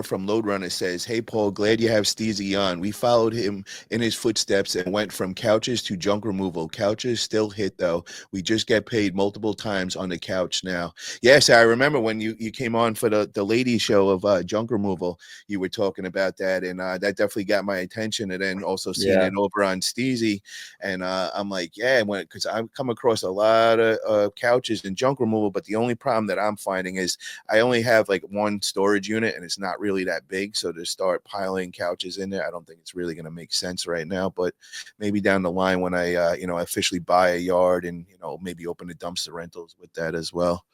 from Load Runner says, "Hey Paul, glad you have Stezzy on. We followed him in his footsteps and went from couches to junk removal. Couches still hit though. We just get paid multiple times on the couch now." Yes, I remember when you came on for the ladies show of junk removal. You were talking about that, and that definitely got my attention. And then also seeing Yeah. it over on Stezzy, and I'm like, yeah, because I've come across a lot of couches and junk removal, but the only problem that I'm finding is I only have like one storage unit, and it's not really that big. So to start piling couches in there, I don't think it's really going to make sense right now. But maybe down the line when I, officially buy a yard and maybe open the dumpster rentals with that as well.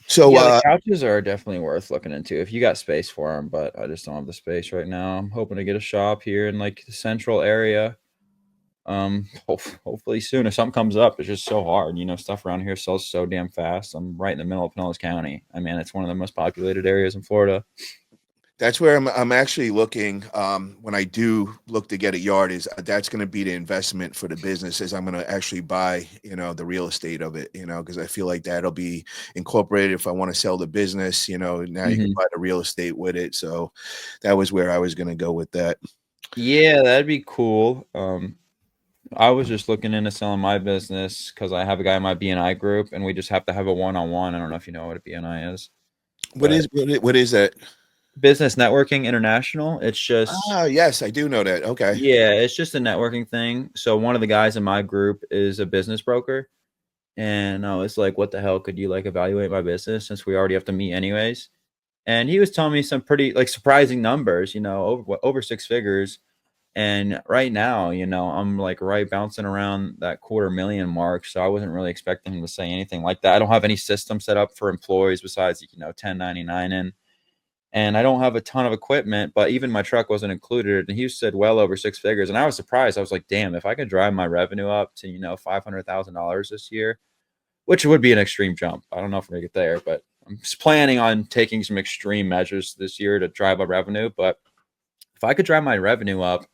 So Yeah, the couches are definitely worth looking into if you got space for them, but I just don't have the space right now. I'm hoping to get a shop here in like the central area. Hopefully soon. If something comes up, it's just so hard. Stuff around here sells so damn fast. I'm right in the middle of Pinellas County. I mean, it's one of the most populated areas in Florida. that's where I'm actually looking. When I do look to get a yard, is that's going to be the investment for the business. Is I'm going to actually buy, the real estate of it, because I feel like that'll be incorporated if I want to sell the business. Now you can Mhm. buy the real estate with it. So that was where I was going to go with that. Yeah, that'd be cool. I was just looking into selling my business because I have a guy in my BNI group, and we just have to have a one-on-one. I don't know if you know what a BNI is, What but is what is that? Business Networking International. It's just Yes, I do know that. Okay. yeah, it's just a networking thing. So one of the guys in my group is a business broker, and I was like, "What the hell? Could you like evaluate my business since we already have to meet anyways?" And he was telling me some pretty like surprising numbers. Over six figures. And right now, I'm like right bouncing around that 250,000 mark. So I wasn't really expecting him to say anything like that. I don't have any system set up for employees besides 1099 in. And I don't have a ton of equipment, but even my truck wasn't included. And he said well over six figures. And I was surprised. I was like, damn, if I could drive my revenue up to, $500,000 this year, which would be an extreme jump. I don't know if we're gonna get there, but I'm just planning on taking some extreme measures this year to drive up revenue. But if I could drive my revenue up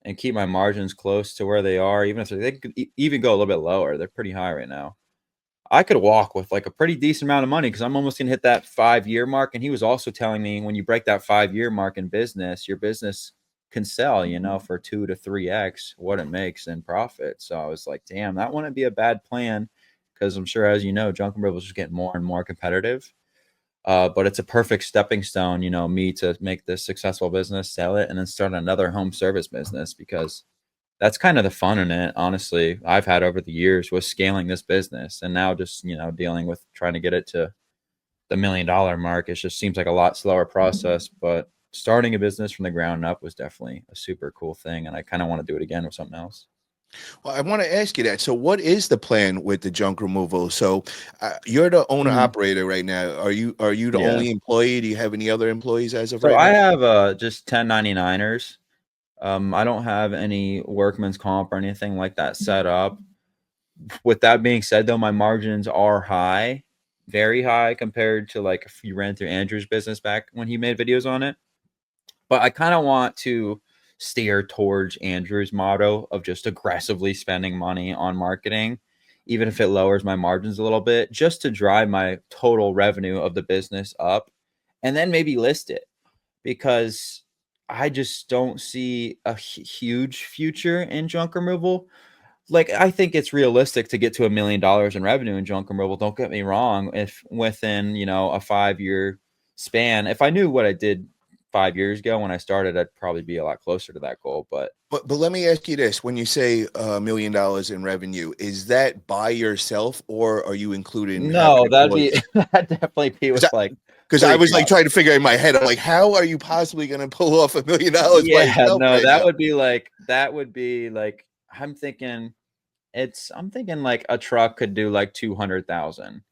and keep my margins close to where they are, even if they could even go a little bit lower, they're pretty high right now. I could walk with like a pretty decent amount of money because I'm almost gonna hit that 5 year mark. And he was also telling me when you break that 5 year mark in business, your business can sell, for 2 to 3x what it makes in profit. So I was like, damn, that wouldn't be a bad plan because I'm sure, as you know, junk removal is just getting more and more competitive. But it's a perfect stepping stone, me to make this successful business, sell it, and then start another home service business because that's kind of the fun in it, honestly. I've had over the years was scaling this business, and now just dealing with trying to get it to the $1 million mark. It just seems like a lot slower process, but starting a business from the ground up was definitely a super cool thing, and I kind of want to do it again with something else. Well, I want to ask you that. So, what is the plan with the junk removal? So, you're the owner Mhm. operator right now. Are you the Yeah. only employee? Do you have any other employees as of So right I now? have just 1099ers. I don't have any workman's comp or anything like that set up. With that being said, though, my margins are high, very high compared to like if you ran through Andrew's business back when he made videos on it. But I kind of want to steer towards Andrew's motto of just aggressively spending money on marketing, even if it lowers my margins a little bit, just to drive my total revenue of the business up and then maybe list it because I just don't see a huge future in junk removal. Like, I think it's realistic to get to $1 million in revenue in junk removal. Don't get me wrong. If within, a 5 year span, if I knew what I did 5 years ago when I started, I'd probably be a lot closer to that goal. But But let me ask you this: when you say $1 million in revenue, is that by yourself, or are you including having no, that'd be employees? that'd definitely be with like Because I three was like trucks. trying to figure in my head, I'm like, how are you possibly going to pull off $1 million by Yeah, yourself no, right now? that would be like I'm thinking like a truck could do like 200,000.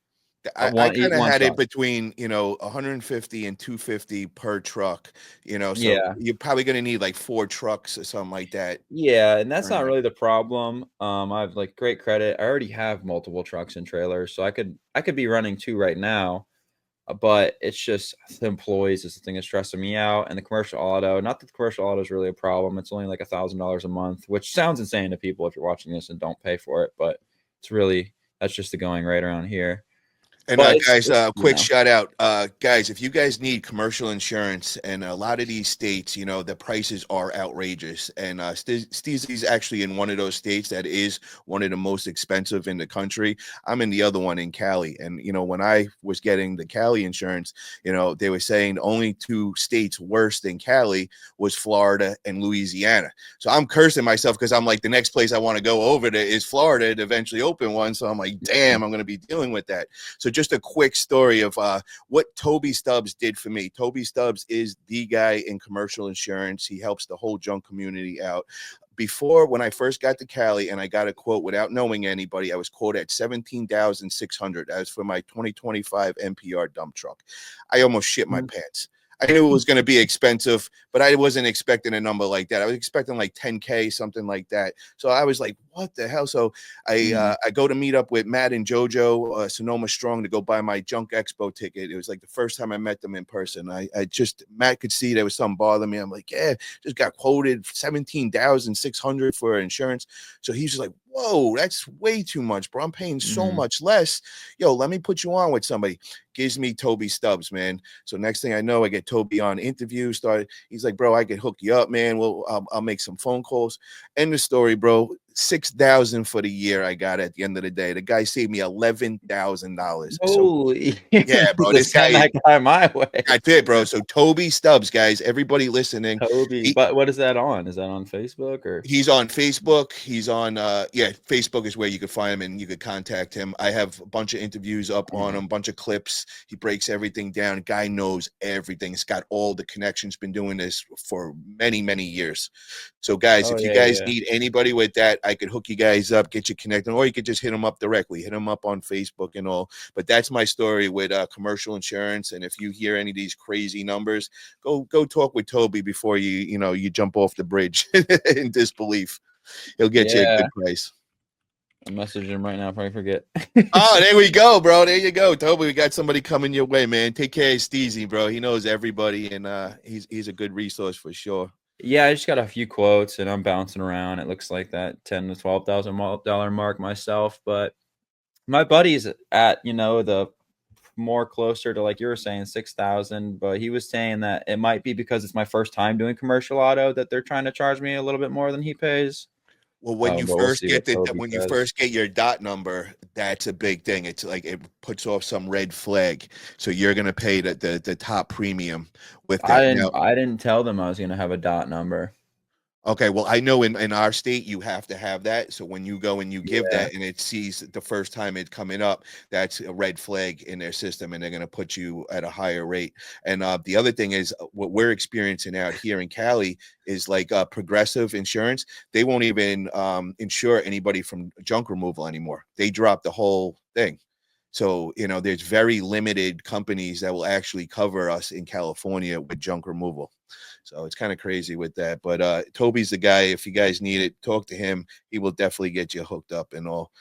I One kind of one had it truck. between 150 and 250 per truck, so Yeah. you're probably going to need like four trucks or something like that. Yeah, and that's Turn not that. really the problem. I have like great credit. I already have multiple trucks and trailers, so I could be running two right now. But it's just the employees is the thing that's stressing me out, and the commercial auto. Not that the commercial auto is really a problem. It's only like $1,000 a month, which sounds insane to people if you're watching this and don't pay for it. But it's really that's just the going rate around here. And But guys, it's quick shout out, guys. If you guys need commercial insurance, and a lot of these states, you know, the prices are outrageous. And Stezzy's actually in one of those states that is one of the most expensive in the country. I'm in the other one in Cali, and you know, when I was getting the Cali insurance, you know, they were saying only two states worse than Cali was Florida and Louisiana. So I'm cursing myself because I'm like, the next place I want to go over to is Florida to eventually open one. So I'm like, damn, I'm going to be dealing with that. So just a quick story of what Toby Stubbs did for me. Toby Stubbs is the guy in commercial insurance. He helps the whole junk community out. Before, when I first got to Cali and I got a quote without knowing anybody, I was quoted at 17,600. That was for my 2025 NPR dump truck. I almost shit my pants. I knew it was going to be expensive, but I wasn't expecting a number like that. I was expecting like 10K, something like that. So I was like, what the hell? So I go to meet up with Matt and JoJo, Sonoma Strong, to go buy my Junk Expo ticket. It was like the first time I met them in person. Matt could see there was something bothering me. I'm like, yeah, just got quoted 17,600 for insurance. So he's just like, whoa, that's way too much, bro. I'm paying so much less. Yo, let me put you on with somebody. Gives me Toby Stubbs, man. So next thing I know, I get Toby on interview. He's like, bro, I could hook you up, man. I'll make some phone calls. End the story, bro. 6,000 for the year I got at the end of the day. The guy saved me $11,000. So holy, yeah, bro. just This send guy, that guy my way. that's it, bro. So Toby Stubbs, guys, everybody listening. Toby, but what is that on? Is that on Facebook or? He's on Facebook. He's on Facebook is where you could find him and you could contact him. I have a bunch of interviews up on him, a bunch of clips. He breaks everything down. Guy knows everything. He's got all the connections, been doing this for many, many years. So guys, if you guys need anybody with that, I could hook you guys up, get you connected, or you could just hit him up directly, hit him up on Facebook and all. But that's my story with commercial insurance. And if you hear any of these crazy numbers, go talk with Toby before you jump off the bridge in disbelief. He'll get you a good price. I'm messaging him right now if I forget. Oh, there we go, bro. There you go, Toby. We got somebody coming your way, man. Take care of Stezzy, bro. He knows everybody, and he's a good resource for sure. Yeah, I just got a few quotes, and I'm bouncing around. It looks like that $10,000 to $12,000 mark myself, but my buddy's at the more closer to, like you were saying, 6,000. But he was saying that it might be because it's my first time doing commercial auto that they're trying to charge me a little bit more than he pays. Well, when you But we'll first see what get Toby when you says. first get your dot number, that's a big thing. It's like it puts off some red flag. So you're gonna pay the top premium with I that. didn't Now, I didn't tell them I was gonna have a dot number. okay, well, I know in our state you have to have that. So when you go and you give Yeah. that and it sees the first time it's coming up, that's a red flag in their system and they're going to put you at a higher rate. And the other thing is what we're experiencing out here in Cali is like Progressive Insurance. They won't even insure anybody from junk removal anymore. They drop the whole thing. So, there's very limited companies that will actually cover us in California with junk removal. So it's kind of crazy with that. But Toby's the guy. If you guys need it, talk to him. He will definitely get you hooked up and all.